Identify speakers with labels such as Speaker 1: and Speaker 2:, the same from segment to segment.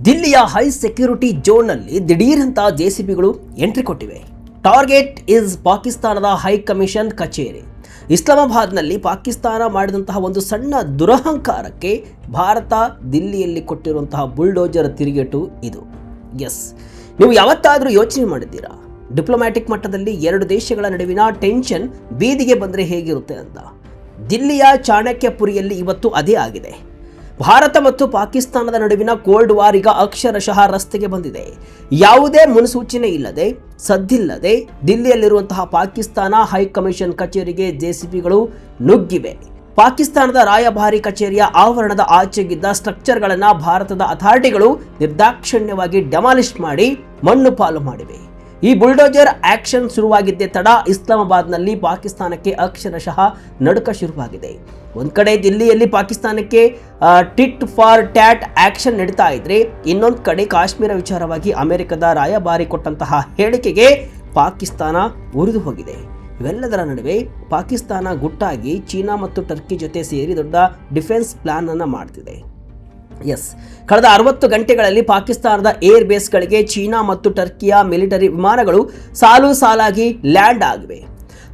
Speaker 1: ದಿಲ್ಲಿಯ high security ಝೋನ್ನಲ್ಲಿ ದಿಢೀರಂತ ಜೆಸಿಬಿಗಳು ಎಂಟ್ರಿ ಕೊಟ್ಟಿವೆ. ಟಾರ್ಗೆಟ್ ಇಸ್ ಪಾಕಿಸ್ತಾನದ ಹೈ ಕಮಿಷನ್ ಕಚೇರಿ. ಇಸ್ಲಾಮಾಬಾದ್ನಲ್ಲಿ ಪಾಕಿಸ್ತಾನ ಮಾಡಿದಂತಹ ಒಂದು ಸಣ್ಣ ದುರಹಂಕಾರಕ್ಕೆ ಭಾರತ ದಿಲ್ಲಿಯಲ್ಲಿ ಕೊಟ್ಟಿರುವಂತಹ ಬುಲ್ಡೋಜರ್ ತಿರುಗೇಟು ಇದು. ಎಸ್, ನೀವು ಯಾವತ್ತಾದರೂ ಯೋಚನೆ ಮಾಡಿದ್ದೀರಾ ಡಿಪ್ಲೊಮ್ಯಾಟಿಕ್ ಮಟ್ಟದಲ್ಲಿ ಎರಡು ದೇಶಗಳ ನಡುವಿನ ಟೆನ್ಷನ್ ಬೀದಿಗೆ ಬಂದರೆ ಹೇಗಿರುತ್ತೆ ಅಂತ? ದಿಲ್ಲಿಯ ಚಾಣಕ್ಯಪುರಿಯಲ್ಲಿ ಇವತ್ತು ಅದೇ ಆಗಿದೆ. ಭಾರತ ಮತ್ತು ಪಾಕಿಸ್ತಾನದ ನಡುವಿನ ಕೋಲ್ಡ್ ವಾರ್ ಈಗ ಅಕ್ಷರಶಃ ರಸ್ತೆಗೆ ಬಂದಿದೆ. ಯಾವುದೇ ಮುನ್ಸೂಚನೆ ಇಲ್ಲದೆ, ಸದ್ದಿಲ್ಲದೆ ದಿಲ್ಲಿಯಲ್ಲಿರುವಂತಹ ಪಾಕಿಸ್ತಾನ ಹೈಕಮಿಷನ್ ಕಚೇರಿಗೆ ಜೆಸಿಬಿಗಳು ನುಗ್ಗಿವೆ. ಪಾಕಿಸ್ತಾನದ ರಾಯಭಾರಿ ಕಚೇರಿಯ ಆವರಣದ ಆಚೆಗಿದ್ದ ಸ್ಟ್ರಕ್ಚರ್ಗಳನ್ನು ಭಾರತದ ಅಥಾರಿಟಿಗಳು ನಿರ್ದಾಕ್ಷಿಣ್ಯವಾಗಿ ಡೆಮಾಲಿಷ್ ಮಾಡಿ ಮಣ್ಣು ಪಾಲು ಮಾಡಿವೆ. ಈ ಬುಲ್ಡೋಜರ್ ಆಕ್ಷನ್ ಶುರುವಾಗಿದ್ದೇ ತಡ ಇಸ್ಲಾಮಾಬಾದ್ನಲ್ಲಿ ಪಾಕಿಸ್ತಾನಕ್ಕೆ ಅಕ್ಷರಶಃ ನಡುಕ ಶುರುವಾಗಿದೆ. ಒಂದು ಕಡೆ ದಿಲ್ಲಿಯಲ್ಲಿ ಪಾಕಿಸ್ತಾನಕ್ಕೆ ಟಿಟ್ ಫಾರ್ ಟ್ಯಾಟ್ ಆಕ್ಷನ್ ನಡೀತಾ ಇದ್ರೆ, ಇನ್ನೊಂದು ಕಡೆ ಕಾಶ್ಮೀರ ವಿಚಾರವಾಗಿ ಅಮೆರಿಕದ ರಾಯಭಾರಿ ಕೊಟ್ಟಂತಹ ಹೇಳಿಕೆಗೆ ಪಾಕಿಸ್ತಾನ ಉರಿದು ಹೋಗಿದೆ. ಇವೆಲ್ಲದರ ನಡುವೆ ಪಾಕಿಸ್ತಾನ ಗುಟ್ಟಾಗಿ ಚೀನಾ ಮತ್ತು ಟರ್ಕಿ ಜೊತೆ ಸೇರಿ ದೊಡ್ಡ ಡಿಫೆನ್ಸ್ ಪ್ಲಾನ್ ಅನ್ನು ಮಾಡ್ತಿದೆ. ಎಸ್, ಕಳೆದ 60 ಗಂಟೆಗಳಲ್ಲಿ ಪಾಕಿಸ್ತಾನದ ಏರ್ ಬೇಸ್ಗಳಿಗೆ ಚೀನಾ ಮತ್ತು ಟರ್ಕಿಯ ಮಿಲಿಟರಿ ವಿಮಾನಗಳು ಸಾಲು ಸಾಲಾಗಿ ಲ್ಯಾಂಡ್ ಆಗಿವೆ.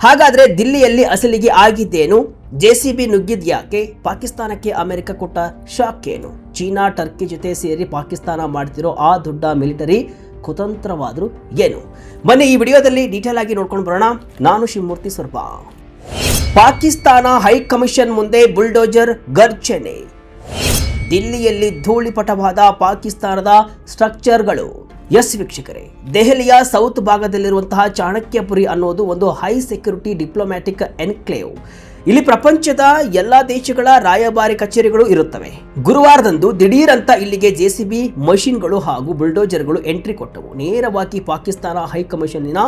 Speaker 1: ಹಾಗಾದರೆ ದಿಲ್ಲಿಯಲ್ಲಿ ಅಸಲಿಗೆ ಆಗಿದ್ದೇನು? ಜೆಸಿಬಿ ನುಗ್ಗಿದ್ಯಾಕೆ? ಪಾಕಿಸ್ತಾನಕ್ಕೆ ಅಮೆರಿಕ ಕೊಟ್ಟ ಶಾಕ್ ಏನು? ಚೀನಾ ಟರ್ಕಿ ಜೊತೆ ಸೇರಿ ಪಾಕಿಸ್ತಾನ ಮಾಡ್ತಿರೋ ಆ ದೊಡ್ಡ ಮಿಲಿಟರಿ ಕುತಂತ್ರವಾದರೂ ಏನು? ಬನ್ನಿ ಈ ವಿಡಿಯೋದಲ್ಲಿ ಡೀಟೇಲ್ ಆಗಿ ನೋಡ್ಕೊಂಡು ಬರೋಣ. ನಾನು ಶಿವಮೂರ್ತಿ ಸ್ವರ್ಪ. ಪಾಕಿಸ್ತಾನ ಹೈಕಮಿಷನ್ ಮುಂದೆ ಬುಲ್ಡೋಜರ್ ಗರ್ಜನೆ. ದಿಲ್ಲಿಯಲ್ಲಿ ಧೂಳಿಪಟವಾದ ಪಾಕಿಸ್ತಾನದ ಸ್ಟ್ರಕ್ಚರ್ಗಳು. ಎಸ್ ವೀಕ್ಷಕರೇ, ದೆಹಲಿಯ ಸೌತ್ ಭಾಗದಲ್ಲಿರುವಂತಹ ಚಾಣಕ್ಯಪುರಿ ಅನ್ನೋದು ಒಂದು ಹೈ ಸೆಕ್ಯೂರಿಟಿ ಡಿಪ್ಲೊಮ್ಯಾಟಿಕ್ ಎನ್ಕ್ಲೇವ್. ಇಲ್ಲಿ ಪ್ರಪಂಚದ ಎಲ್ಲ ದೇಶಗಳ ರಾಯಭಾರಿ ಕಚೇರಿಗಳು ಇರುತ್ತವೆ. ಗುರುವಾರದಂದು ದಿಢೀರಂತ ಇಲ್ಲಿಗೆ ಜೆಸಿಬಿ ಮಷಿನ್ಗಳು ಹಾಗೂ ಬುಲ್ಡೋಜರ್ಗಳು ಎಂಟ್ರಿ ಕೊಟ್ಟವು. ನೇರವಾಗಿ ಪಾಕಿಸ್ತಾನ ಹೈಕಮಿಷನ್ನಿನ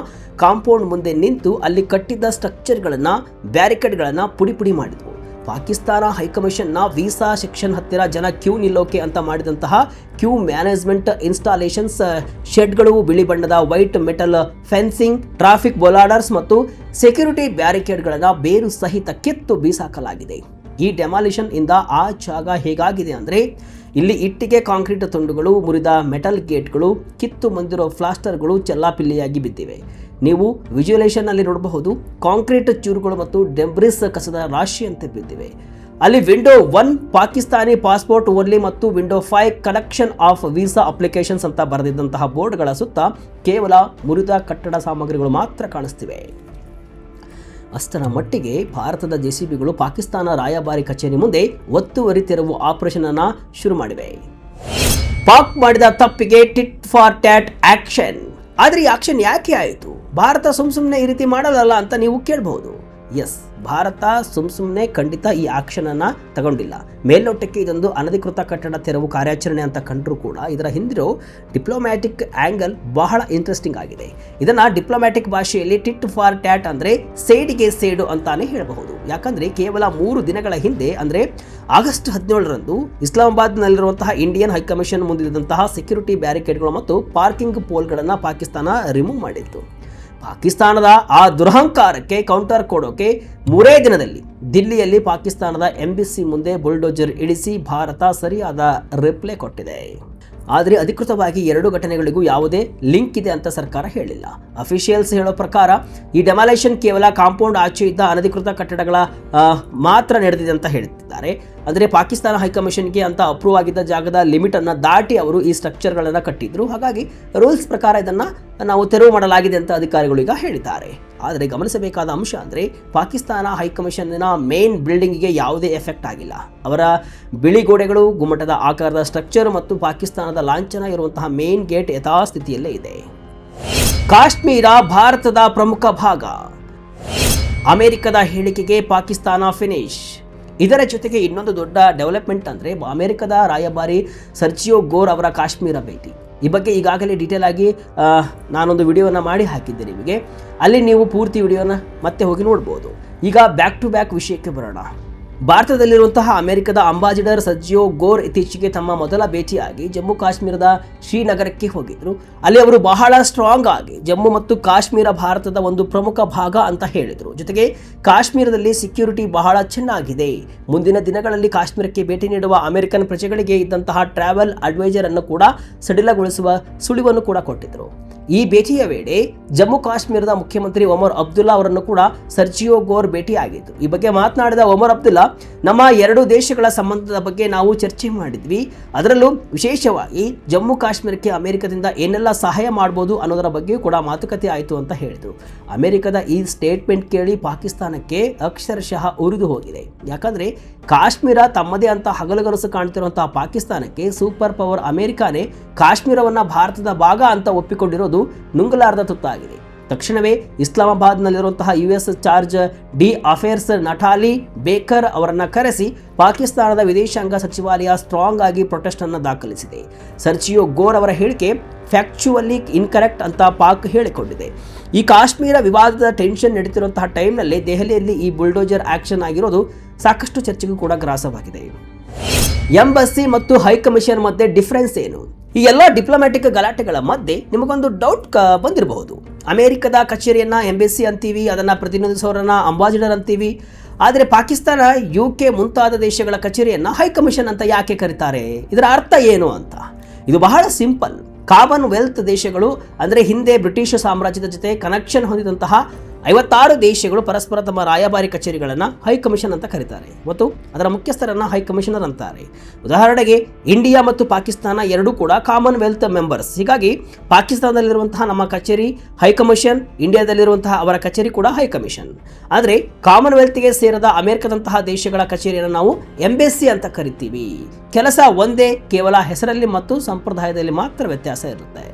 Speaker 1: ಕಾಂಪೌಂಡ್ ಮುಂದೆ ನಿಂತು ಅಲ್ಲಿ ಕಟ್ಟಿದ್ದ ಸ್ಟ್ರಕ್ಚರ್ಗಳನ್ನು, ಬ್ಯಾರಿಕೇಡ್ಗಳನ್ನು ಪುಡಿ ಪುಡಿ ಮಾಡಿದವು. ಪಾಕಿಸ್ತಾನ ಹೈಕಮಿಷನ್ನ ವೀಸಾ ಸೆಕ್ಷನ್ ಹತ್ತಿರ ಜನ ಕ್ಯೂ ನಿಲ್ಲೋಕೆ ಅಂತ ಮಾಡಿದಂತಹ ಕ್ಯೂ ಮ್ಯಾನೇಜ್ಮೆಂಟ್ ಇನ್ಸ್ಟಾಲೇಷನ್ಸ್, ಶೆಡ್ಗಳು, ಬಿಳಿ ಬಣ್ಣದ ವೈಟ್ ಮೆಟಲ್ ಫೆನ್ಸಿಂಗ್, ಟ್ರಾಫಿಕ್ ಬೋಲಾರ್ಡರ್ಸ್ ಮತ್ತು ಸೆಕ್ಯೂರಿಟಿ ಬ್ಯಾರಿಕೇಡ್ಗಳನ್ನು ಬೇರು ಸಹಿತ ಕಿತ್ತು ಬೀಸಾಕಲಾಗಿದೆ. ಈ ಡೆಮಾಲಿಷನ್ ಇಂದ ಆ ಜಾಗ ಹೇಗಾಗಿದೆ ಅಂದರೆ, ಇಲ್ಲಿ ಇಟ್ಟಿಗೆ ಕಾಂಕ್ರೀಟ್ ತುಂಡುಗಳು, ಮುರಿದ ಮೆಟಲ್ ಗೇಟ್ಗಳು, ಕಿತ್ತು ಬಂದಿರೋ ಫ್ಲಾಸ್ಟರ್ಗಳು ಚೆಲ್ಲಾಪಿಲ್ಲಿಯಾಗಿ ಬಿದ್ದಿವೆ. ನೀವು ವಿಜುವಲೇಷನ್ ಅಲ್ಲಿ ನೋಡಬಹುದು, ಕಾಂಕ್ರೀಟ್ ಚೂರುಗಳು ಮತ್ತು ಡೆಬ್ರಿಸ್ ಕಸದ ರಾಶಿಯಂತೆ ಬಿದ್ದಿವೆ. ಅಲ್ಲಿ ವಿಂಡೋ 1 ಪಾಕಿಸ್ತಾನಿ ಪಾಸ್ಪೋರ್ಟ್ ಓನ್ಲಿ ಮತ್ತು window 5 collection of visa applications ಅಂತ ಬರೆದಿದ್ದಂತಹ ಬೋರ್ಡ್ಗಳ ಸುತ್ತ ಕೇವಲ ಮುರಿದ ಕಟ್ಟಡ ಸಾಮಗ್ರಿಗಳು ಮಾತ್ರ ಕಾಣಿಸ್ತಿವೆ. ಅಷ್ಟರ ಮಟ್ಟಿಗೆ ಭಾರತದ ಜೆಸಿಬಿಗಳು ಪಾಕಿಸ್ತಾನ ರಾಯಭಾರಿ ಕಚೇರಿ ಮುಂದೆ ಒತ್ತುವರಿ ತೆರವು ಆಪರೇಷನ್ ಅನ್ನ ಶುರು ಮಾಡಿವೆ. ಪಾಕ್ ಮಾಡಿದ ತಪ್ಪಿಗೆ ಟಿಟ್ ಫಾರ್ ಟ್ಯಾಟ್ ಆಕ್ಷನ್. ಆದರೆ ಈ ಆಕ್ಷನ್ ಯಾಕೆ ಆಯಿತು? ಭಾರತ ಸುಮ್ಮನೆ ಈ ರೀತಿ ಮಾಡೋದಲ್ಲ ಅಂತ ನೀವು ಕೇಳಬಹುದು. ಎಸ್, ಭಾರತ ಸುಮ್ಮನೆ ಖಂಡಿತ ಈ ಆಕ್ಷನ್ ಅನ್ನ ತಗೊಂಡಿಲ್ಲ. ಮೇಲ್ನೋಟಕ್ಕೆ ಇದೊಂದು ಅನಧಿಕೃತ ಕಟ್ಟಡ ತೆರವು ಕಾರ್ಯಾಚರಣೆ ಅಂತ ಕಂಡ್ರೂ ಕೂಡ ಇದರ ಹಿಂದಿರೋ ಡಿಪ್ಲೊಮ್ಯಾಟಿಕ್ ಆಂಗಲ್ ಬಹಳ ಇಂಟ್ರೆಸ್ಟಿಂಗ್ ಆಗಿದೆ. ಇದನ್ನ ಡಿಪ್ಲೊಮ್ಯಾಟಿಕ್ ಭಾಷೆಯಲ್ಲಿ ಟಿಟ್ ಫಾರ್ ಟ್ಯಾಟ್ ಅಂದ್ರೆ ಸೇಡಿಗೆ ಸೇಡು ಅಂತಾನೆ ಹೇಳಬಹುದು. ಯಾಕಂದ್ರೆ ಕೇವಲ 3 ದಿನಗಳ ಹಿಂದೆ ಅಂದ್ರೆ ಆಗಸ್ಟ್ 17ರಂದು ಇಸ್ಲಾಮಾಬಾದ್ನಲ್ಲಿರುವಂತಹ ಇಂಡಿಯನ್ ಹೈಕಮಿಷನ್ ಮುಂದಿದ್ದಂತಹ ಸೆಕ್ಯೂರಿಟಿ ಬ್ಯಾರಿಕೇಡ್ಗಳು ಮತ್ತು ಪಾರ್ಕಿಂಗ್ ಪೋಲ್ಗಳನ್ನು ಪಾಕಿಸ್ತಾನ ರಿಮೂವ್ ಮಾಡಿತ್ತು. ಪಾಕಿಸ್ತಾನದ ಆ ದುರಹಂಕಾರಕ್ಕೆ ಕೌಂಟರ್ ಕೊಡೋಕೆ 3 ದಿನದಲ್ಲಿ ದಿಲ್ಲಿಯಲ್ಲಿ ಪಾಕಿಸ್ತಾನದ ಎಂಬಸಿ ಮುಂದೆ ಬುಲ್ಡೋಜರ್ ಇಳಿಸಿ ಭಾರತ ಸರಿಯಾದ ರಿಪ್ಲೈ ಕೊಟ್ಟಿದೆ. ಆದರೆ ಅಧಿಕೃತವಾಗಿ 2 ಘಟನೆಗಳಿಗೂ ಯಾವುದೇ ಲಿಂಕ್ ಇದೆ ಅಂತ ಸರ್ಕಾರ ಹೇಳಿಲ್ಲ. ಅಫಿಷಿಯಲ್ಸ್ ಹೇಳೋ ಪ್ರಕಾರ ಈ ಡೆಮಾಲೇಷನ್ ಕೇವಲ ಕಾಂಪೌಂಡ್ ಆಚೆ ಇದ್ದ ಅನಧಿಕೃತ ಕಟ್ಟಡಗಳ ಮಾತ್ರ ನಡೆದಿದೆ ಅಂತ ಹೇಳ್ತಿದ್ದಾರೆ. ಅಂದರೆ ಪಾಕಿಸ್ತಾನ ಹೈಕಮಿಷನ್ಗೆ ಅಂತ ಅಪ್ರೂವ್ ಆಗಿದ್ದ ಜಾಗದ ಲಿಮಿಟ್ ಅನ್ನು ದಾಟಿ ಅವರು ಈ ಸ್ಟ್ರಕ್ಚರ್ಗಳನ್ನು ಕಟ್ಟಿದ್ರು. ಹಾಗಾಗಿ ರೂಲ್ಸ್ ಪ್ರಕಾರ ಇದನ್ನು ನಾವು ತೆರವು ಮಾಡಲಾಗಿದೆ ಅಂತ ಅಧಿಕಾರಿಗಳು ಈಗ ಹೇಳಿದ್ದಾರೆ. ಆದರೆ ಗಮನಿಸಬೇಕಾದ ಅಂಶ ಅಂದರೆ, ಪಾಕಿಸ್ತಾನ ಹೈಕಮಿಷನ್ನ ಮೇನ್ ಬಿಲ್ಡಿಂಗಿಗೆ ಯಾವುದೇ ಎಫೆಕ್ಟ್ ಆಗಿಲ್ಲ. ಅವರ ಬಿಳಿ ಗೋಡೆಗಳು, ಗುಮ್ಮಟದ ಆಕಾರದ ಸ್ಟ್ರಕ್ಚರ್ ಮತ್ತು ಪಾಕಿಸ್ತಾನದ ಲಾಂಛನ ಇರುವಂತಹ ಮೇನ್ ಗೇಟ್ ಯಥಾಸ್ಥಿತಿಯಲ್ಲೇ ಇದೆ. ಕಾಶ್ಮೀರ ಭಾರತದ ಪ್ರಮುಖ ಭಾಗ. ಅಮೆರಿಕದ ಹೇಳಿಕೆಗೆ ಪಾಕಿಸ್ತಾನ ಫಿನಿಶ್. ಇದರ ಜೊತೆಗೆ ಇನ್ನೊಂದು ದೊಡ್ಡ ಡೆವಲಪ್ಮೆಂಟ್ ಅಂದರೆ ಅಮೆರಿಕದ ರಾಯಭಾರಿ ಸರ್ಜಿಯೋ ಗೋರ್ ಅವರ ಕಾಶ್ಮೀರ ಭೇಟಿ. ಈ ಬಗ್ಗೆ ಈಗಾಗಲೇ ಡೀಟೇಲ್ ಆಗಿ ನಾನೊಂದು ವಿಡಿಯೋನ ಮಾಡಿ ಹಾಕಿದ್ದೆ ನಿಮಗೆ. ಅಲ್ಲಿ ನೀವು ಪೂರ್ತಿ ವಿಡಿಯೋನ ಮತ್ತೆ ಹೋಗಿ ನೋಡ್ಬೋದು. ಈಗ ಬ್ಯಾಕ್ ಟು ಬ್ಯಾಕ್ ವಿಷಯಕ್ಕೆ ಬರೋಣ. ಭಾರತದಲ್ಲಿರುವಂತಹ ಅಮೆರಿಕದ ಅಂಬಾಸಿಡರ್ ಸರ್ಜಿಯೋ ಗೋರ್ ಇತ್ತೀಚೆಗೆ ತಮ್ಮ ಮೊದಲ ಭೇಟಿಯಾಗಿ ಜಮ್ಮು ಕಾಶ್ಮೀರದ ಶ್ರೀನಗರಕ್ಕೆ ಹೋಗಿದ್ರು. ಅಲ್ಲಿ ಅವರು ಬಹಳ ಸ್ಟ್ರಾಂಗ್ ಆಗಿ ಜಮ್ಮು ಮತ್ತು ಕಾಶ್ಮೀರ ಭಾರತದ ಒಂದು ಪ್ರಮುಖ ಭಾಗ ಅಂತ ಹೇಳಿದರು. ಜೊತೆಗೆ ಕಾಶ್ಮೀರದಲ್ಲಿ ಸೆಕ್ಯೂರಿಟಿ ಬಹಳ ಚೆನ್ನಾಗಿದೆ. ಮುಂದಿನ ದಿನಗಳಲ್ಲಿ ಕಾಶ್ಮೀರಕ್ಕೆ ಭೇಟಿ ನೀಡುವ ಅಮೆರಿಕನ್ ಪ್ರಜೆಗಳಿಗೆ ಇದ್ದಂತಹ ಟ್ರಾವೆಲ್ ಅಡ್ವೈಸರ್ ಅನ್ನು ಕೂಡ ಸಡಿಲಗೊಳಿಸುವ ಸುಳಿವನ್ನು ಕೂಡ ಕೊಟ್ಟಿದ್ದರು. ಈ ಭೇಟಿಯ ವೇಳೆ ಜಮ್ಮು ಕಾಶ್ಮೀರದ ಮುಖ್ಯಮಂತ್ರಿ ಒಮರ್ ಅಬ್ದುಲ್ಲಾ ಅವರನ್ನು ಕೂಡ ಸರ್ಜಿಯೋ ಗೋರ್ ಭೇಟಿಯಾಗಿತ್ತು. ಈ ಬಗ್ಗೆ ಮಾತನಾಡಿದ ಒಮರ್ ಅಬ್ದುಲ್ಲಾ, ನಮ್ಮ ಎರಡು ದೇಶಗಳ ಸಂಬಂಧದ ಬಗ್ಗೆ ನಾವು ಚರ್ಚೆ ಮಾಡಿದ್ವಿ. ಅದರಲ್ಲೂ ವಿಶೇಷವಾಗಿ ಜಮ್ಮು ಕಾಶ್ಮೀರಕ್ಕೆ ಅಮೆರಿಕದಿಂದ ಏನೆಲ್ಲ ಸಹಾಯ ಮಾಡ್ಬೋದು ಅನ್ನೋದರ ಬಗ್ಗೆಯೂ ಕೂಡ ಮಾತುಕತೆ ಆಯಿತು ಅಂತ ಹೇಳಿದರು. ಅಮೆರಿಕದ ಈ ಸ್ಟೇಟ್ಮೆಂಟ್ ಕೇಳಿ ಪಾಕಿಸ್ತಾನಕ್ಕೆ ಅಕ್ಷರಶಃ ಉರಿದು ಹೋಗಿದೆ. ಯಾಕಂದರೆ ಕಾಶ್ಮೀರ ತಮ್ಮದೇ ಅಂತ ಹಗಲುಗನಸು ಕಾಣ್ತಿರುವಂತಹ ಪಾಕಿಸ್ತಾನಕ್ಕೆ ಸೂಪರ್ ಪವರ್ ಅಮೆರಿಕಾನೇ ಕಾಶ್ಮೀರವನ್ನು ಭಾರತದ ಭಾಗ ಅಂತ ಒಪ್ಪಿಕೊಂಡಿರೋದು ನುಂಗಲಾರದ ತುತ್ತಾಗಿದೆ. ತಕ್ಷಣವೇ ಇಸ್ಲಾಮಾಬಾದ್ನಲ್ಲಿರುವಂತಹ US charge d affaires Natalie Baker ಅವರನ್ನು ಕರೆಸಿ ಪಾಕಿಸ್ತಾನದ ವಿದೇಶಾಂಗ ಸಚಿವಾಲಯ ಸ್ಟ್ರಾಂಗ್ ಆಗಿ ಪ್ರೊಟೆಸ್ಟ್ ಅನ್ನು ದಾಖಲಿಸಿದೆ. ಸರ್ಜಿಯೋ ಗೋರ್ ಅವರ ಹೇಳಿಕೆ ಫ್ಯಾಕ್ಚುವಲಿ ಇನ್ಕರೆಕ್ಟ್ ಅಂತ ಪಾಕ್ ಹೇಳಿಕೊಂಡಿದೆ. ಈ ಕಾಶ್ಮೀರ ವಿವಾದದ ಟೆನ್ಷನ್ ನಡೀತಿರುವಂತಹ ಟೈಮ್ನಲ್ಲಿ ದೆಹಲಿಯಲ್ಲಿ ಈ ಬುಲ್ಡೋಜರ್ ಆಕ್ಷನ್ ಆಗಿರೋದು ಸಾಕಷ್ಟು ಚರ್ಚೆಗೂ ಕೂಡ ಗ್ರಾಸವಾಗಿದೆ. ಎಂಬಸಿ ಮತ್ತು ಹೈಕಮಿಷನ್ ಮಧ್ಯೆ ಡಿಫರೆನ್ಸ್ ಏನು? ಈ ಎಲ್ಲ ಡಿಪ್ಲೊಮ್ಯಾಟಿಕ್ ಗಲಾಟೆಗಳ ಮಧ್ಯೆ ನಿಮಗೊಂದು ಡೌಟ್ ಬಂದಿರಬಹುದು. ಅಮೆರಿಕದ ಕಚೇರಿಯನ್ನ ಎಂಬಸಿ ಅಂತೀವಿ, ಅದನ್ನು ಪ್ರತಿನಿಧಿಸೋರನ್ನ ಅಂಬಾಸಿಡರ್ ಅಂತೀವಿ. ಆದರೆ ಪಾಕಿಸ್ತಾನ UK ಮುಂತಾದ ದೇಶಗಳ ಕಚೇರಿಯನ್ನ ಹೈಕಮಿಷನ್ ಅಂತ ಯಾಕೆ ಕರೀತಾರೆ? ಇದರ ಅರ್ಥ ಏನು ಅಂತ. ಇದು ಬಹಳ ಸಿಂಪಲ್. ಕಾಮನ್ವೆಲ್ತ್ ದೇಶಗಳು ಅಂದರೆ ಹಿಂದೆ ಬ್ರಿಟಿಷ್ ಸಾಮ್ರಾಜ್ಯದ ಜೊತೆ ಕನೆಕ್ಷನ್ ಹೊಂದಿದಂತಹ 56 ದೇಶಗಳು ಪರಸ್ಪರ ತಮ್ಮ ರಾಯಭಾರಿ ಕಚೇರಿಗಳನ್ನು ಹೈಕಮಿಷನ್ ಅಂತ ಕರೀತಾರೆ ಮತ್ತು ಅದರ ಮುಖ್ಯಸ್ಥರನ್ನು ಹೈಕಮಿಷನರ್ ಅಂತಾರೆ. ಉದಾಹರಣೆಗೆ ಇಂಡಿಯಾ ಮತ್ತು ಪಾಕಿಸ್ತಾನ ಎರಡೂ ಕೂಡ ಕಾಮನ್ವೆಲ್ತ್ ಮೆಂಬರ್ಸ್. ಹೀಗಾಗಿ ಪಾಕಿಸ್ತಾನದಲ್ಲಿರುವಂತಹ ನಮ್ಮ ಕಚೇರಿ ಹೈಕಮಿಷನ್, ಇಂಡಿಯಾದಲ್ಲಿರುವಂತಹ ಅವರ ಕಚೇರಿ ಕೂಡ ಹೈಕಮಿಷನ್. ಆದರೆ ಕಾಮನ್ವೆಲ್ತ್ಗೆ ಸೇರದ ಅಮೆರಿಕದಂತಹ ದೇಶಗಳ ಕಚೇರಿಯನ್ನು ನಾವು ಎಂಬೆಸಿ ಅಂತ ಕರಿತೀವಿ. ಕೆಲಸ ಒಂದೇ, ಕೇವಲ ಹೆಸರಲ್ಲಿ ಮತ್ತು ಸಂಪ್ರದಾಯದಲ್ಲಿ ಮಾತ್ರ ವ್ಯತ್ಯಾಸ ಇರುತ್ತೆ.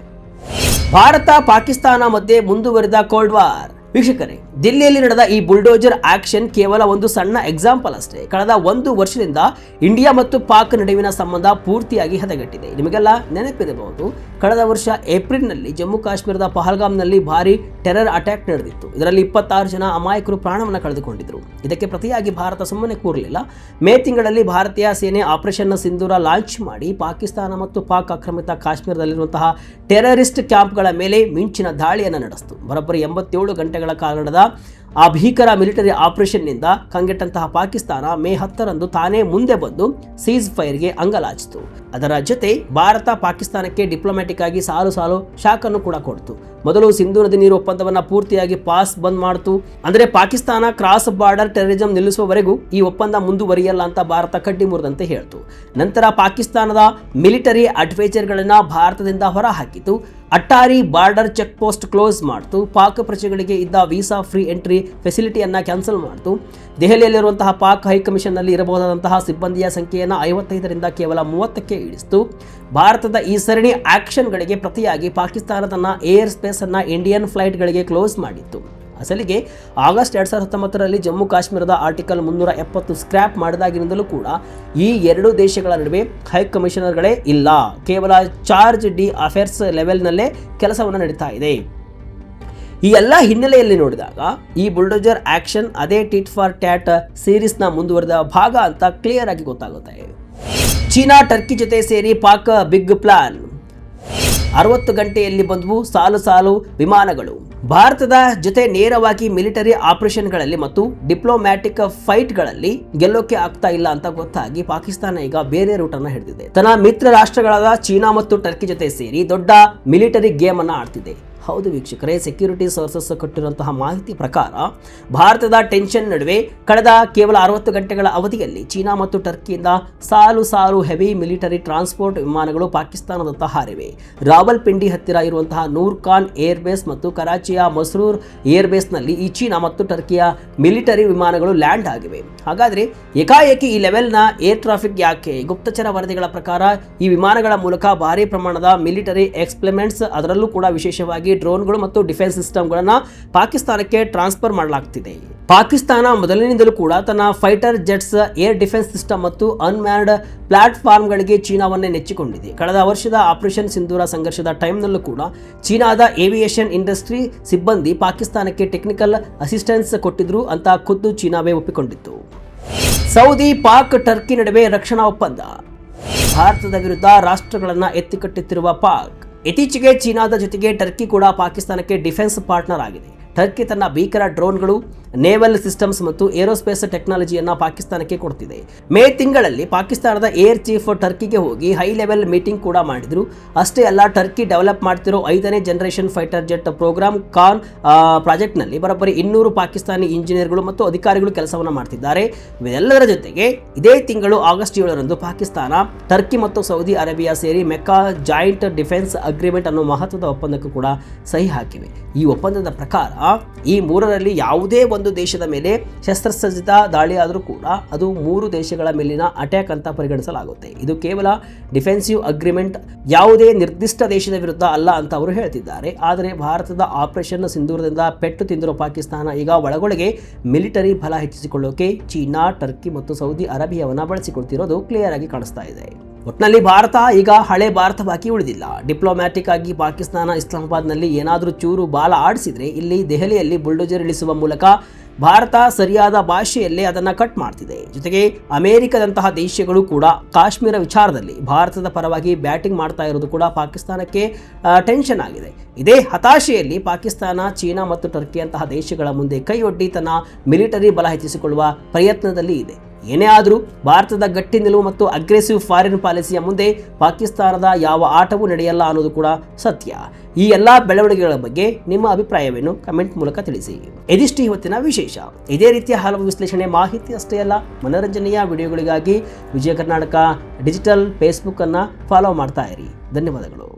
Speaker 1: ಭಾರತ ಪಾಕಿಸ್ತಾನ ಮಧ್ಯೆ ಮುಂದುವರಿದ ಕೋಲ್ಡ್ ವಾರ್. ವೀಕ್ಷಕರೇ, ದಿಲ್ಲಿಯಲ್ಲಿ ನಡೆದ ಈ ಬುಲ್ಡೋಜರ್ ಆಕ್ಷನ್ ಕೇವಲ ಒಂದು ಸಣ್ಣ ಎಕ್ಸಾಂಪಲ್ ಅಷ್ಟೇ. ಕಳೆದ 1 ವರ್ಷದಿಂದ ಇಂಡಿಯಾ ಮತ್ತು ಪಾಕ್ ನಡುವಿನ ಸಂಬಂಧ ಪೂರ್ತಿಯಾಗಿ ಹದಗೆಟ್ಟಿದೆ. ನಿಮಗೆಲ್ಲ ನೆನಪಿರಬಹುದು, ಕಳೆದ ವರ್ಷ ಏಪ್ರಿಲ್ನಲ್ಲಿ ಜಮ್ಮು ಕಾಶ್ಮೀರದ ಪಹಲ್ಗಾಮ್ನಲ್ಲಿ ಭಾರಿ ಟೆರರ್ ಅಟ್ಯಾಕ್ ನಡೆದಿತ್ತು. ಇದರಲ್ಲಿ 26 ಜನ ಅಮಾಯಕರು ಪ್ರಾಣವನ್ನು ಕಳೆದುಕೊಂಡಿದ್ದರು. ಇದಕ್ಕೆ ಪ್ರತಿಯಾಗಿ ಭಾರತ ಸುಮ್ಮನೆ ಕೂರಲಿಲ್ಲ. ಮೇ ತಿಂಗಳಲ್ಲಿ ಭಾರತೀಯ ಸೇನೆ ಆಪರೇಷನ್ ಸಿಂಧೂರ ಲಾಂಚ್ ಮಾಡಿ ಪಾಕಿಸ್ತಾನ ಮತ್ತು ಪಾಕ್ ಆಕ್ರಮಿತ ಕಾಶ್ಮೀರದಲ್ಲಿರುವಂತಹ ಟೆರರಿಸ್ಟ್ ಕ್ಯಾಂಪ್ಗಳ ಮೇಲೆ ಮಿಂಚಿನ ದಾಳಿಯನ್ನು ನಡೆಸಿತು. ಬರೋಬ್ಬರಿ 87 ಗಂಟೆಗಳ ಕಾಲ ನಡೆದ ಆ ಭೀಕರ ಮಿಲಿಟರಿ ಆಪರೇಷನ್ನಿಂದ ಕಂಗೆಟ್ಟಂತಹ ಪಾಕಿಸ್ತಾನ ಮೇ 10ರಂದು ತಾನೇ ಮುಂದೆ ಬಂದು ಸೀಸ್ ಫೈರ್ಗೆ ಅಂಗಲಾಚಿತು. ಅದರ ಜೊತೆ ಭಾರತ ಪಾಕಿಸ್ತಾನಕ್ಕೆ ಡಿಪ್ಲೊಮ್ಯಾಟಿಕ್ ಆಗಿ ಸಾಲು ಶಾಕ್ ಅನ್ನು ಕೂಡ ಕೊಡ್ತು. ಮೊದಲು ಸಿಂಧೂ ನದಿ ನೀರು ಒಪ್ಪಂದವನ್ನು ಪೂರ್ತಿಯಾಗಿ ಪಾಸ್ ಬಂದ್ ಮಾಡ್ತು. ಅಂದರೆ ಪಾಕಿಸ್ತಾನ ಕ್ರಾಸ್ ಬಾರ್ಡರ್ ಟೆರರಿಸಂ ನಿಲ್ಲಿಸುವವರೆಗೂ ಈ ಒಪ್ಪಂದ ಮುಂದುವರಿಯಲ್ಲ ಅಂತ ಭಾರತ ಕಡ್ಡಿ ಮುರಿದಂತೆ ಹೇಳ್ತು. ನಂತರ ಪಾಕಿಸ್ತಾನದ ಮಿಲಿಟರಿ ಅಡ್ವೈಸರ್ಗಳನ್ನು ಭಾರತದಿಂದ ಹೊರಹಾಕಿತು. Attari border check post close ಮಾಡ್ತು. ಪಾಕ್ ಪ್ರಜೆಗಳಿಗೆ ಇದ್ದ ವೀಸಾ ಫ್ರೀ ಎಂಟ್ರಿ ಫೆಸಿಲಿಟಿಯನ್ನು ಕ್ಯಾನ್ಸಲ್ ಮಾಡ್ತು. ದೆಹಲಿಯಲ್ಲಿರುವಂತಹ ಪಾಕ್ ಹೈಕಮಿಷನ್ನಲ್ಲಿ ಇರಬಹುದಾದಂತಹ ಸಿಬ್ಬಂದಿಯ ಸಂಖ್ಯೆಯನ್ನು 55ರಿಂದ ಕೇವಲ 30ಕ್ಕೆ ಇಳಿಸಿತು. ಭಾರತದ ಈ ಸರಣಿ ಆಕ್ಷನ್ಗಳಿಗೆ ಪ್ರತಿಯಾಗಿ ಪಾಕಿಸ್ತಾನ ತನ್ನ ಏರ್ ಸ್ಪೇಸ್ ಅನ್ನು ಇಂಡಿಯನ್ ಫ್ಲೈಟ್ಗಳಿಗೆ ಕ್ಲೋಸ್ ಮಾಡಿತ್ತು. ಅಸಲಿಗೆ ಆಗಸ್ಟ್ 2019ರಲ್ಲಿ ಜಮ್ಮು ಕಾಶ್ಮೀರದ ಆರ್ಟಿಕಲ್ 370 ಸ್ಕ್ರ್ಯಾಪ್ ಮಾಡಿದಾಗಿನಿಂದಲೂ ಕೂಡ ಈ ಎರಡು ದೇಶಗಳ ನಡುವೆ ಹೈಕಮಿಷನರ್ಗಳೇ ಇಲ್ಲ. ಕೇವಲ ಚಾರ್ಜ್ ಡಿ ಅಫೇರ್ಸ್ ಲೆವೆಲ್ನಲ್ಲೇ ಕೆಲಸವನ್ನು ನಡೀತಾ ಇದೆ. ಈ ಎಲ್ಲ ಹಿನ್ನೆಲೆಯಲ್ಲಿ ನೋಡಿದಾಗ ಈ ಬುಲ್ಡೋಜರ್ ಆಕ್ಷನ್ ಅದೇ ಟಿಟ್ ಫಾರ್ ಟ್ಯಾಟ್ ಸೀರೀಸ್ನ ಮುಂದುವರೆದ ಭಾಗ ಅಂತ ಕ್ಲಿಯರ್ ಆಗಿ ಗೊತ್ತಾಗುತ್ತೆ. ಚೀನಾ ಟರ್ಕಿ ಜೊತೆ ಸೇರಿ ಪಾಕ್ ಬಿಗ್ ಪ್ಲಾನ್. 60 ಗಂಟೆಯಲ್ಲಿ ಬಂದವು ಸಾಲು ವಿಮಾನಗಳು. ಭಾರತದ ಜೊತೆ ನೇರವಾಗಿ ಮಿಲಿಟರಿ ಆಪರೇಷನ್ಗಳಲ್ಲಿ ಮತ್ತು ಡಿಪ್ಲೊಮ್ಯಾಟಿಕ್ ಫೈಟ್ಗಳಲ್ಲಿ ಗೆಲ್ಲೋಕೆ ಆಗ್ತಾ ಇಲ್ಲ ಅಂತ ಗೊತ್ತಾಗಿ ಪಾಕಿಸ್ತಾನ ಈಗ ಬೇರೆ ರೂಟ್ ಅನ್ನು ಹಿಡಿದಿದೆ. ತನ್ನ ಮಿತ್ರ ರಾಷ್ಟ್ರಗಳಾದ ಚೀನಾ ಮತ್ತು ಟರ್ಕಿ ಜೊತೆ ಸೇರಿ ದೊಡ್ಡ ಮಿಲಿಟರಿ ಗೇಮ್ ಅನ್ನು ಆಡ್ತಿದೆ. ಹೌದು ವೀಕ್ಷಕರೇ, ಸೆಕ್ಯೂರಿಟಿ ಸೋರ್ಸಸ್ ಕೊಟ್ಟಿರುವಂತಹ ಮಾಹಿತಿ ಪ್ರಕಾರ ಭಾರತದ ಟೆನ್ಷನ್ ನಡುವೆ ಕಳೆದ ಕೇವಲ 60 ಗಂಟೆಗಳ ಅವಧಿಯಲ್ಲಿ ಚೀನಾ ಮತ್ತು ಟರ್ಕಿಯಿಂದ ಸಾಲು ಹೆವಿ ಮಿಲಿಟರಿ ಟ್ರಾನ್ಸ್ಪೋರ್ಟ್ ವಿಮಾನಗಳು ಪಾಕಿಸ್ತಾನದತ್ತ ಹಾರಿವೆ. ರಾವಲ್ಪಿಂಡಿ ಹತ್ತಿರ ಇರುವಂತಹ ನೂರ್ ಖಾನ್ ಏರ್ ಬೇಸ್ ಮತ್ತು ಕರಾಚಿಯ ಮಸ್ರೂರ್ ಏರ್ ಬೇಸ್ನಲ್ಲಿ ಈ ಚೀನಾ ಮತ್ತು ಟರ್ಕಿಯ ಮಿಲಿಟರಿ ವಿಮಾನಗಳು ಲ್ಯಾಂಡ್ ಆಗಿವೆ. ಹಾಗಾದರೆ ಏಕಾಏಕಿ ಈ ಲೆವೆಲ್ನ ಏರ್ ಟ್ರಾಫಿಕ್ ಯಾಕೆ? ಗುಪ್ತಚರ ವರದಿಗಳ ಪ್ರಕಾರ ಈ ವಿಮಾನಗಳ ಮೂಲಕ ಭಾರಿ ಪ್ರಮಾಣದ ಮಿಲಿಟರಿ ಎಕ್ಸ್ಪ್ಲಿಮೆಂಟ್ಸ್, ಅದರಲ್ಲೂ ಕೂಡ ವಿಶೇಷವಾಗಿ ಡ್ರೋನ್ಗಳು ಮತ್ತು ಡಿಫೆನ್ಸ್ ಸಿಸ್ಟಮ್ಗಳನ್ನು ಪಾಕಿಸ್ತಾನಕ್ಕೆ ಟ್ರಾನ್ಸ್ಫರ್ ಮಾಡಲಾಗ್ತಿದೆ. ಪಾಕಿಸ್ತಾನ ಮೊದಲಿನಿಂದಲೂ ಕೂಡ ತನ್ನ fighter jets, air defence system ಮತ್ತು ಅನ್ಮ್ಯಾನ್ಡ್ ಪ್ಲಾಟ್ಫಾರ್ಮ್ಗಳಿಗೆ ಚೀನಾವನ್ನೇ ನೆಚ್ಚಿಕೊಂಡಿದೆ. ಕಳೆದ ವರ್ಷದ ಆಪರೇಷನ್ ಸಿಂಧೂರ ಸಂಘರ್ಷದ ಟೈಮ್ನಲ್ಲೂ ಕೂಡ ಚೀನಾದ ಏವಿಯೇಷನ್ ಇಂಡಸ್ಟ್ರಿ ಸಿಬ್ಬಂದಿ ಪಾಕಿಸ್ತಾನಕ್ಕೆ ಟೆಕ್ನಿಕಲ್ ಅಸಿಸ್ಟೆನ್ಸ್ ಕೊಟ್ಟಿದ್ರು ಅಂತ ಖುದ್ದು ಚೀನಾವೇ ಒಪ್ಪಿಕೊಂಡಿತ್ತು. ಸೌದಿ ಪಾಕ್ ಟರ್ಕಿ ನಡುವೆ ರಕ್ಷಣಾ ಒಪ್ಪಂದ. ಭಾರತದ ವಿರುದ್ಧ ರಾಷ್ಟ್ರಗಳನ್ನು ಎತ್ತಿಕಟ್ಟುತ್ತಿರುವ ಪಾಕ್ ಇತ್ತೀಚೆಗೆ ಚೀನಾದ ಜೊತೆಗೆ ಟರ್ಕಿ ಕೂಡ ಪಾಕಿಸ್ತಾನಕ್ಕೆ ಡಿಫೆನ್ಸ್ ಪಾರ್ಟ್ನರ್ ಆಗಿದೆ. ಟರ್ಕಿ ತನ್ನ ಭೀಕರ ಡ್ರೋನ್ಗಳು, ನೇವಲ್ ಸಿಸ್ಟಮ್ಸ್ ಮತ್ತು ಏರೋಸ್ಪೇಸ್ ಟೆಕ್ನಾಲಜಿಯನ್ನು ಪಾಕಿಸ್ತಾನಕ್ಕೆ ಕೊಡ್ತಿದೆ. ಮೇ ತಿಂಗಳಲ್ಲಿ ಪಾಕಿಸ್ತಾನದ ಏರ್ ಚೀಫ್ ಟರ್ಕಿಗೆ ಹೋಗಿ ಹೈ ಲೆವೆಲ್ ಮೀಟಿಂಗ್ ಕೂಡ ಮಾಡಿದ್ರು. ಅಷ್ಟೇ ಅಲ್ಲ, ಟರ್ಕಿ ಡೆವಲಪ್ ಮಾಡ್ತಿರೋ 5ನೇ generation fighter jet program Kaan ಪ್ರಾಜೆಕ್ಟ್ನಲ್ಲಿ ಬರೋಬ್ಬರಿ 200 ಪಾಕಿಸ್ತಾನಿ ಇಂಜಿನಿಯರ್ಗಳು ಮತ್ತು ಅಧಿಕಾರಿಗಳು ಕೆಲಸವನ್ನು ಮಾಡ್ತಿದ್ದಾರೆ. ಇವೆಲ್ಲದರ ಜೊತೆಗೆ ಇದೇ ತಿಂಗಳು ಆಗಸ್ಟ್ 7ರಂದು ಪಾಕಿಸ್ತಾನ, ಟರ್ಕಿ ಮತ್ತು ಸೌದಿ ಅರೇಬಿಯಾ ಸೇರಿ ಮೆಕ್ಕಾ ಜಾಯಿಂಟ್ ಡಿಫೆನ್ಸ್ ಅಗ್ರಿಮೆಂಟ್ ಅನ್ನೋ ಮಹತ್ವದ ಒಪ್ಪಂದಕ್ಕೂ ಕೂಡ ಸಹಿ ಹಾಕಿವೆ. ಈ ಒಪ್ಪಂದದ ಪ್ರಕಾರ ಈ ಮೂರರಲ್ಲಿ ಯಾವುದೇ ಒಂದು ದೇಶದ ಮೇಲೆ ಶಸ್ತ್ರಸಜ್ಜಿತ ದಾಳಿ ಆದರೂ ಕೂಡ ಅದು 3 ದೇಶಗಳ ಮೇಲಿನ ಅಟ್ಯಾಕ್ ಅಂತ ಪರಿಗಣಿಸಲಾಗುತ್ತೆ. ಇದು ಕೇವಲ ಡಿಫೆನ್ಸಿವ್ ಅಗ್ರಿಮೆಂಟ್, ಯಾವುದೇ ನಿರ್ದಿಷ್ಟ ದೇಶದ ವಿರುದ್ಧ ಅಲ್ಲ ಅಂತ ಅವರು ಹೇಳ್ತಿದ್ದಾರೆ. ಆದರೆ ಭಾರತದ ಆಪರೇಷನ್ ಸಿಂಧೂರದಿಂದ ಪೆಟ್ಟು ತಿಂದಿರೋ ಪಾಕಿಸ್ತಾನ ಈಗ ಒಳಗೊಳಗೆ ಮಿಲಿಟರಿ ಬಲ ಹೆಚ್ಚಿಸಿಕೊಳ್ಳೋಕೆ ಚೀನಾ, ಟರ್ಕಿ ಮತ್ತು ಸೌದಿ ಅರೇಬಿಯಾವನ್ನು ಬಳಸಿಕೊಳ್ತಿರೋದು ಕ್ಲಿಯರ್ ಆಗಿ ಕಾಣಿಸ್ತಾ ಇದೆ. ಒಟ್ಟಿನಲ್ಲಿ ಭಾರತ ಈಗ ಹಳೆ ಭಾರತವಾಗಿ ಉಳಿದಿಲ್ಲ. ಡಿಪ್ಲೊಮ್ಯಾಟಿಕ್ ಆಗಿ ಪಾಕಿಸ್ತಾನ ಇಸ್ಲಾಮಾಬಾದ್ನಲ್ಲಿ ಏನಾದರೂ ಚೂರು ಬಾಲ ಆಡಿಸಿದ್ರೆ ಇಲ್ಲಿ ದೆಹಲಿಯಲ್ಲಿ ಬುಲ್ಡೋಜರ್ ಇಳಿಸುವ ಮೂಲಕ ಭಾರತ ಸರಿಯಾದ ಭಾಷೆಯಲ್ಲೇ ಅದನ್ನು ಕಟ್ ಮಾಡ್ತಿದೆ. ಜೊತೆಗೆ ಅಮೆರಿಕದಂತಹ ದೇಶಗಳು ಕೂಡ ಕಾಶ್ಮೀರ ವಿಚಾರದಲ್ಲಿ ಭಾರತದ ಪರವಾಗಿ ಬ್ಯಾಟಿಂಗ್ ಮಾಡ್ತಾ ಇರೋದು ಕೂಡ ಪಾಕಿಸ್ತಾನಕ್ಕೆ ಟೆನ್ಷನ್ ಆಗಿದೆ. ಇದೇ ಹತಾಶೆಯಲ್ಲಿ ಪಾಕಿಸ್ತಾನ, ಚೀನಾ ಮತ್ತು ಟರ್ಕಿ ಅಂತಹ ದೇಶಗಳ ಮುಂದೆ ಕೈಯೊಡ್ಡಿ ತನ್ನ ಮಿಲಿಟರಿ ಬಲ ಹೆಚ್ಚಿಸಿಕೊಳ್ಳುವ ಪ್ರಯತ್ನದಲ್ಲಿ ಇದೆ. ಏನೇ ಆದರೂ ಭಾರತದ ಗಟ್ಟಿ ನಿಲುವು ಮತ್ತು ಅಗ್ರೆಸಿವ್ ಫಾರಿನ್ ಪಾಲಿಸಿಯ ಮುಂದೆ ಪಾಕಿಸ್ತಾನದ ಯಾವ ಆಟವೂ ನಡೆಯಲ್ಲ ಅನ್ನೋದು ಕೂಡ ಸತ್ಯ. ಈ ಎಲ್ಲ ಬೆಳವಣಿಗೆಗಳ ಬಗ್ಗೆ ನಿಮ್ಮ ಅಭಿಪ್ರಾಯವೇನು ಕಮೆಂಟ್ ಮೂಲಕ ತಿಳಿಸಿ. ಇದಿಷ್ಟು ಇವತ್ತಿನ ವಿಶೇಷ. ಇದೇ ರೀತಿಯ ಹಲವು ವಿಶ್ಲೇಷಣೆ, ಮಾಹಿತಿ ಅಷ್ಟೇ ಅಲ್ಲ, ಮನೋರಂಜನೆಯ ವಿಡಿಯೋಗಳಿಗಾಗಿ ವಿಜಯ ಕರ್ನಾಟಕ ಡಿಜಿಟಲ್ ಫೇಸ್ಬುಕ್ ಅನ್ನು ಫಾಲೋ ಮಾಡ್ತಾ ಇರಿ. ಧನ್ಯವಾದಗಳು.